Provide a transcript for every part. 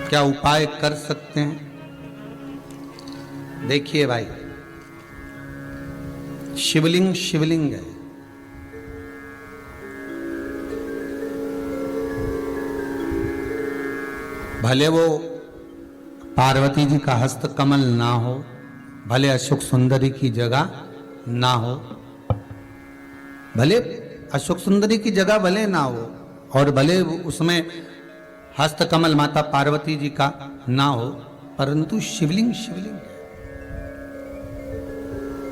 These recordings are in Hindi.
क्या उपाय कर सकते हैं? देखिए भाई, शिवलिंग शिवलिंग है। भले वो पार्वती जी का हस्त कमल ना हो, भले अशोक सुंदरी की जगह ना हो, भले अशोक सुंदरी की जगह भले ना हो, और भले उसमें हस्त कमल माता पार्वती जी का ना हो, परंतु शिवलिंग शिवलिंग है।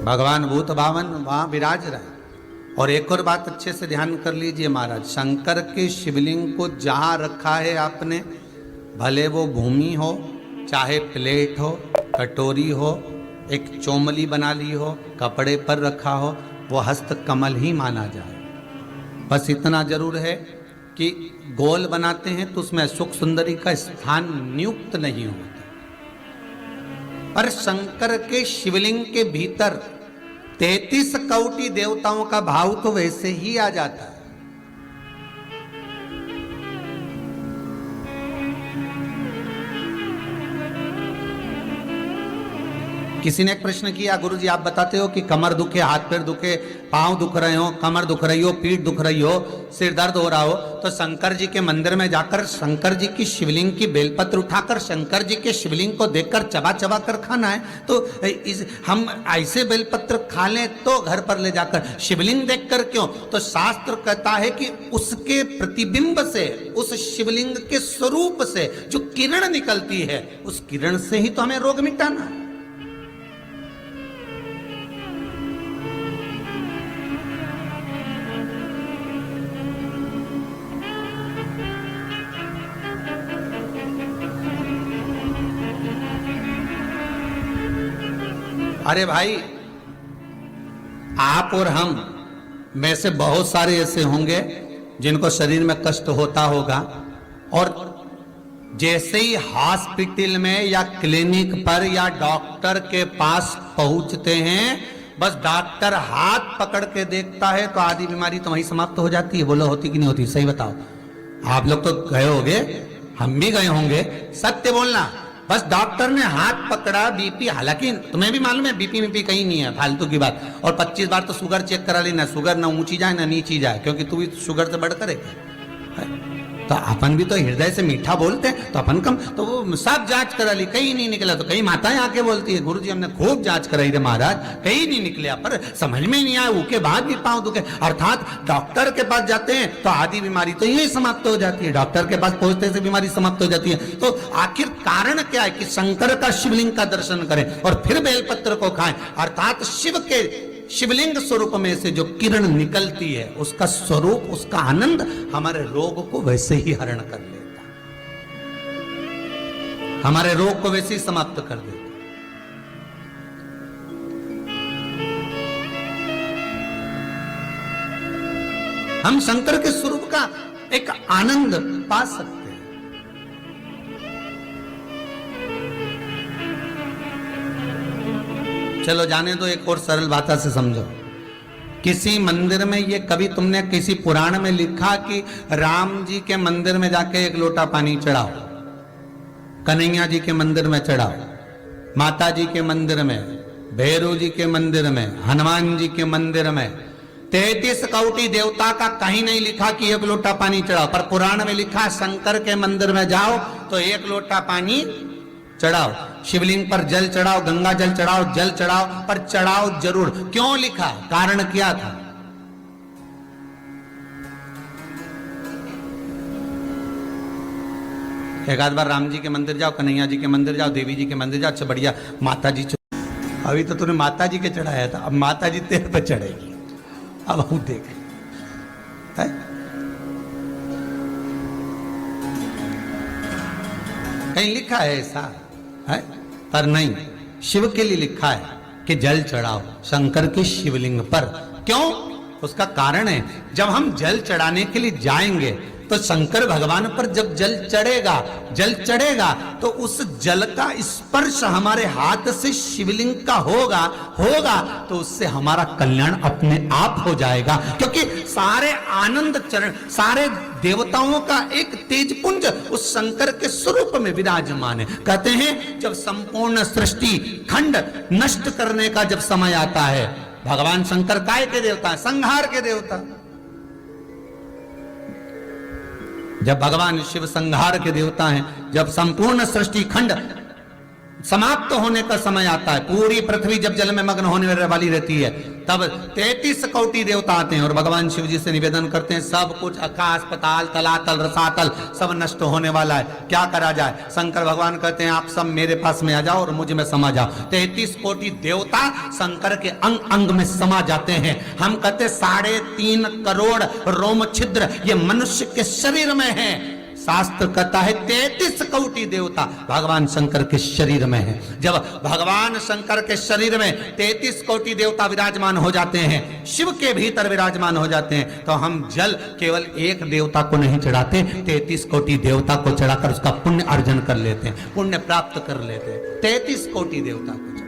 भगवान भूत भावन वहां विराज रहे। और एक और बात अच्छे से ध्यान कर लीजिए महाराज, शंकर के शिवलिंग को जहां रखा है आपने, भले वो भूमि हो, चाहे प्लेट हो, कटोरी हो, एक चोमली बना ली हो, कपड़े पर रखा हो, वो हस्त कमल ही माना जाए। बस इतना जरूर है कि गोल बनाते हैं तो उसमें अशोक सुंदरी का स्थान नियुक्त नहीं होता, पर शंकर के शिवलिंग के भीतर 33 कोटि देवताओं का भाव तो वैसे ही आ जाता है। किसी ने एक प्रश्न किया, गुरुजी आप बताते हो कि कमर दुखे, हाथ पैर दुखे, पांव दुख रहे हो, कमर दुख रही हो, पीठ दुख रही हो, सिर दर्द हो रहा हो, तो शंकर जी के मंदिर में जाकर शंकर जी की शिवलिंग की बेलपत्र उठाकर शंकर जी के शिवलिंग को देखकर चबा चबा कर खाना है। तो हम ऐसे बेलपत्र खा लें तो घर पर ले जाकर शिवलिंग देखकर क्यों? तो शास्त्र कहता है कि उसके प्रतिबिंब से, उस शिवलिंग के स्वरूप से जो किरण निकलती है, उस किरण से ही तो हमें रोग मिटाना है। अरे भाई, आप और हम में से बहुत सारे ऐसे होंगे जिनको शरीर में कष्ट होता होगा, और जैसे ही हॉस्पिटल में या क्लिनिक पर या डॉक्टर के पास पहुंचते हैं, बस डॉक्टर हाथ पकड़ के देखता है तो आधी बीमारी तो वहीं समाप्त हो जाती है। बोलो होती कि नहीं होती? सही बताओ। आप लोग तो गए होंगे, हम भी गए होंगे, सत्य बोलना। बस डॉक्टर ने हाथ पकड़ा, बीपी, हालांकि तुम्हें भी मालूम है बीपी कहीं नहीं है, फालतू की बात। और 25 बार तो शुगर चेक करा लेना, शुगर ना ऊंची जाए ना नीची जाए, क्योंकि तू भी शुगर से बढ़कर है। तो अपन भी तो हृदय से मीठा बोलते हैं, तो अपन कम, तो वो सब जांच करा ली, कहीं नहीं निकला। तो कई माताएं आके बोलती है, गुरुजी हमने खूब जांच कराई रे महाराज, कहीं नहीं निकला, पर समझ में नहीं आया, उसके बाद भी पांव दुखे। अर्थात डॉक्टर के पास जाते हैं तो आधी बीमारी तो यही समाप्त हो जाती है, डॉक्टर के पास पहुंचते से बीमारी समाप्त हो जाती है। तो आखिर कारण क्या है कि शंकर का शिवलिंग का दर्शन करें और फिर बेलपत्र को खाएं। अर्थात शिव के शिवलिंग स्वरूप में से जो किरण निकलती है, उसका स्वरूप, उसका आनंद हमारे रोग को वैसे ही हरण कर लेता, हमारे रोग को वैसे ही समाप्त कर देता। हम शंकर के स्वरूप का एक आनंद पा सकते हैं। चलो जाने दो, एक और सरल भाषा से समझो। किसी मंदिर में, ये कभी तुमने किसी पुराण में लिखा कि राम जी के मंदिर में जाके एक लोटा पानी चढ़ाओ, कन्हैया जी के मंदिर में चढ़ाओ, माता जी के मंदिर में, भैरव जी के मंदिर में, हनुमान जी के मंदिर में, 33 कोटि देवता का कहीं नहीं लिखा कि एक लोटा पानी चढ़ाओ। पर पुराण में लिखा शंकर के मंदिर में जाओ तो एक लोटा पानी चढ़ाओ, शिवलिंग पर जल चढ़ाओ, गंगा जल चढ़ाओ, जल चढ़ाओ, पर चढ़ाओ जरूर। क्यों लिखा? कारण क्या था? एक आध बार राम जी के मंदिर जाओ, कन्हैया जी के मंदिर जाओ, देवी जी के मंदिर जाओ, अच्छा बढ़िया माता जी। अभी तो तूने माता जी के चढ़ाया था, अब माता जी तेरे पे चढ़ेगी। अब हम देख है? कहीं लिखा है ऐसा है? पर नहीं, शिव के लिए लिखा है कि जल चढ़ाओ शंकर के शिवलिंग पर। क्यों? उसका कारण है, जब हम जल चढ़ाने के लिए जाएंगे तो शंकर भगवान पर जब जल चढ़ेगा तो उस जल का स्पर्श हमारे हाथ से शिवलिंग का होगा तो उससे हमारा कल्याण अपने आप हो जाएगा, क्योंकि सारे आनंद चरण, सारे देवताओं का एक तेजपुंज उस शंकर के स्वरूप में विराजमान है। कहते हैं जब संपूर्ण सृष्टि खंड नष्ट करने का जब समय आता है, भगवान शंकर काय के देवता है? संहार के देवता। जब भगवान शिव संहार के देवता हैं, जब संपूर्ण सृष्टि खंड समाप्त होने का समय आता है, पूरी पृथ्वी जब जल में मग्न होने वाली रहती है, तब 33 कोटि देवता आते हैं और भगवान शिव जी से निवेदन करते हैं सब कुछ आकाश पताल तलातल रसातल सब नष्ट होने वाला है, क्या करा जाए? शंकर भगवान कहते हैं आप सब मेरे पास में आ जाओ और मुझ में समा जाओ। 33 कोटि देवता शंकर के अंग अंग में समा जाते हैं। हम कहते 3.5 करोड़ रोम छिद्र ये मनुष्य के शरीर में है। शास्त्र कहता है 33 कोटि देवता भगवान शंकर के शरीर में है। जब भगवान शंकर के शरीर में 33 कोटि देवता विराजमान हो जाते हैं, शिव के भीतर विराजमान हो जाते हैं, तो हम जल केवल एक देवता को नहीं चढ़ाते, 33 कोटि देवता को चढ़ाकर उसका पुण्य अर्जन कर लेते हैं, पुण्य प्राप्त कर लेते हैं। 33 कोटि देवता को चढ़ा,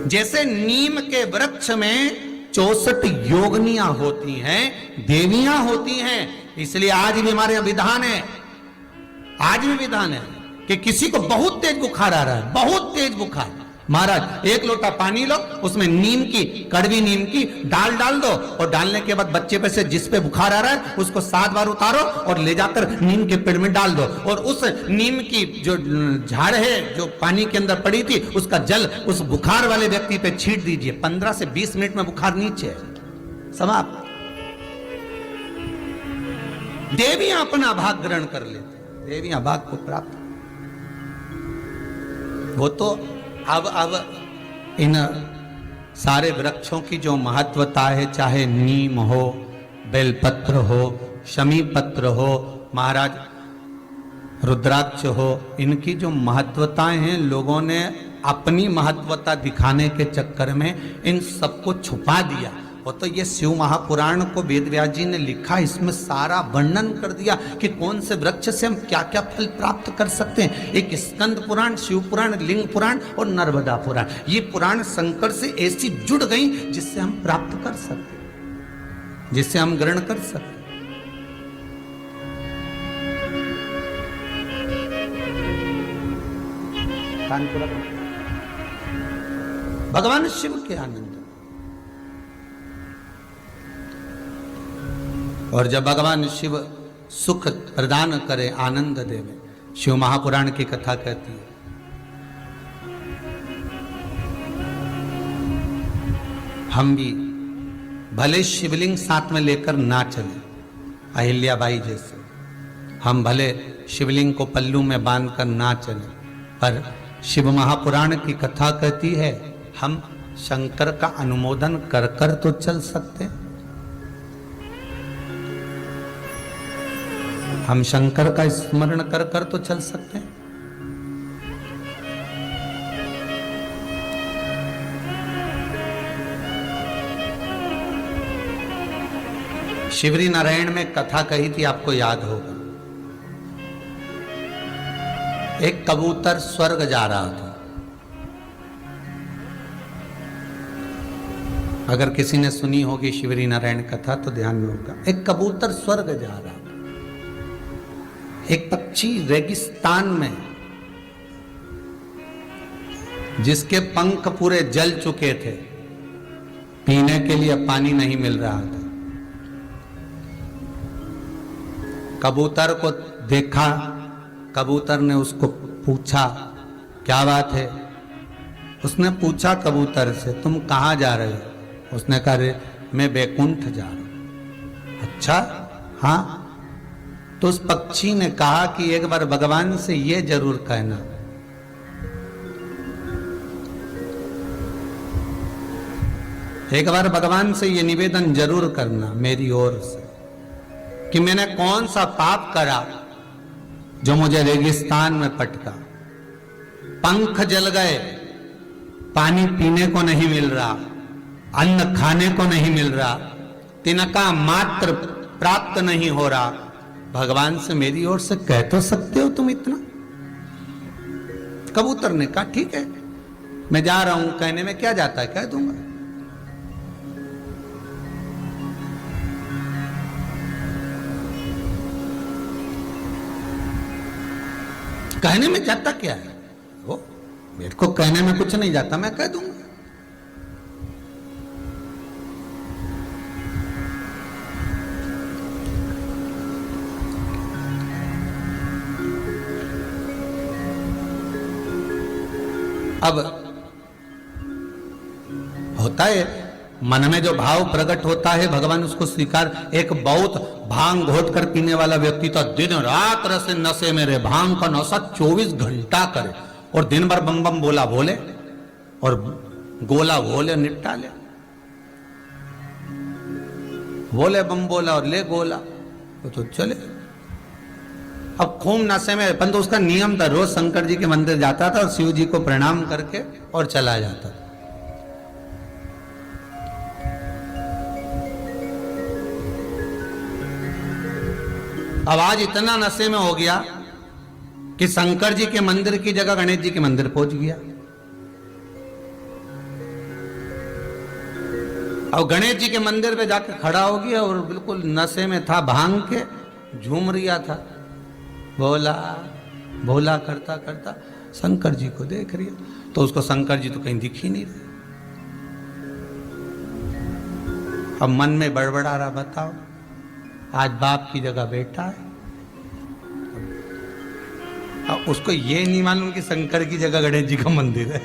जैसे नीम के वृक्ष में 64 योगनियां होती हैं, देवियां होती हैं, इसलिए आज भी हमारे यहां विधान है, आज भी विधान है कि किसी को बहुत तेज बुखार आ रहा है, बहुत तेज बुखार, महाराज 1 लोटा पानी लो, उसमें नीम की, कड़वी नीम की डाल दो और डालने के बाद बच्चे पे से जिस पे बुखार आ रहा है उसको 7 बार उतारो और ले जाकर नीम के पेड़ में डाल दो और उस नीम की जो झाड़ है जो पानी के अंदर पड़ी थी उसका जल उस बुखार वाले व्यक्ति पे छींट दीजिए। 15 से 20 मिनट में बुखार नीचे है, समाप्त। देवियां अपना भाग ग्रहण कर लेते, देवियां भाग को प्राप्त, वो तो अब इन सारे वृक्षों की जो महत्वता है, चाहे नीम हो, बेलपत्र हो, शमी पत्र हो, महाराज रुद्राक्ष हो, इनकी जो महत्वताएं हैं लोगों ने अपनी महत्वता दिखाने के चक्कर में इन सबको छुपा दिया। वो तो ये शिव महापुराण को वेद व्यास जी ने लिखा, इसमें सारा वर्णन कर दिया कि कौन से वृक्ष से हम क्या क्या फल प्राप्त कर सकते हैं। एक स्कंद पुराण, शिव पुराण, लिंग पुराण और नर्मदा पुराण, ये पुराण शंकर से ऐसी जुड़ गई जिससे हम प्राप्त कर सकते, जिससे हम ग्रहण कर सकते। भगवान शिव के आनंद, और जब भगवान शिव सुख प्रदान करे, आनंद देवे, शिव महापुराण की कथा कहती है हम भी भले शिवलिंग साथ में लेकर ना चले, अहिल्याबाई जैसे, हम भले शिवलिंग को पल्लू में बांधकर ना चले, पर शिव महापुराण की कथा कहती है हम शंकर का अनुमोदन कर कर तो चल सकते, हम शंकर का स्मरण कर कर तो चल सकते हैं। शिवरी नारायण में कथा कही थी, आपको याद होगा। एक कबूतर स्वर्ग जा रहा था, अगर किसी ने सुनी होगी शिवरी नारायण कथा तो ध्यान में होगा। एक कबूतर स्वर्ग जा रहा था, एक पक्षी रेगिस्तान में जिसके पंख पूरे जल चुके थे, पीने के लिए पानी नहीं मिल रहा था, कबूतर को देखा, कबूतर ने उसको पूछा क्या बात है। उसने पूछा कबूतर से तुम कहाँ जा रहे हो? उसने कहा मैं वैकुंठ जा रहा हूं। अच्छा, हाँ। तो उस पक्षी ने कहा कि एक बार भगवान से ये जरूर कहना, एक बार भगवान से ये निवेदन जरूर करना मेरी ओर से कि मैंने कौन सा पाप करा जो मुझे रेगिस्तान में पटका, पंख जल गए, पानी पीने को नहीं मिल रहा, अन्न खाने को नहीं मिल रहा, तिनका मात्र प्राप्त नहीं हो रहा, भगवान से मेरी ओर से कह तो सकते हो तुम इतना। कबूतर ने कहा ठीक है, मैं जा रहा हूं, कहने में क्या जाता है, कह दूंगा। कहने में जाता क्या है, वो मेरे को कहने में कुछ नहीं जाता, मैं कह दूंगा। अब होता है मन में जो भाव प्रकट होता है, भगवान उसको स्वीकार। एक बहुत भांग घोट कर पीने वाला व्यक्ति तो दिन रात रस नशे में रहे, भांग का नशा 24 घंटा करे और दिन भर बम बम बोला बोले और गोला बोले निपटा ले, बोले बम बोला और ले गोला तो चले। अब खूब नशे में, परंतु उसका नियम था, रोज शंकर जी के मंदिर जाता था और शिव जी को प्रणाम करके और चला जाता था। अब आज इतना नशे में हो गया कि शंकर जी के मंदिर की जगह गणेश जी के मंदिर पहुंच गया। अब गणेश जी के मंदिर पे जाकर खड़ा हो गया और बिल्कुल नशे में था, भांग के झूम रिया था, बोला बोला करता करता शंकर जी को देख रिया, तो उसको शंकर जी तो कहीं दिख ही नहीं रहे। अब मन में बड़बड़ा रहा, बताओ आज बाप की जगह बेटा है। अब उसको ये नहीं मालूम कि शंकर की जगह गणेश जी का मंदिर है,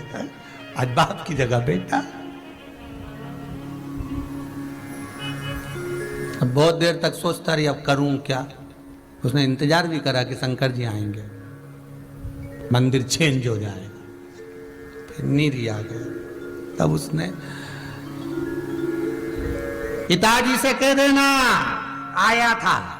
आज बाप की जगह बेटा। अब बहुत देर तक सोचता रही अब करूं क्या। उसने इंतजार भी करा कि शंकर जी आएंगे, मंदिर चेंज हो जाएगा, फिर नीरी आ गया। तब उसने पिताजी से कह देना आया था।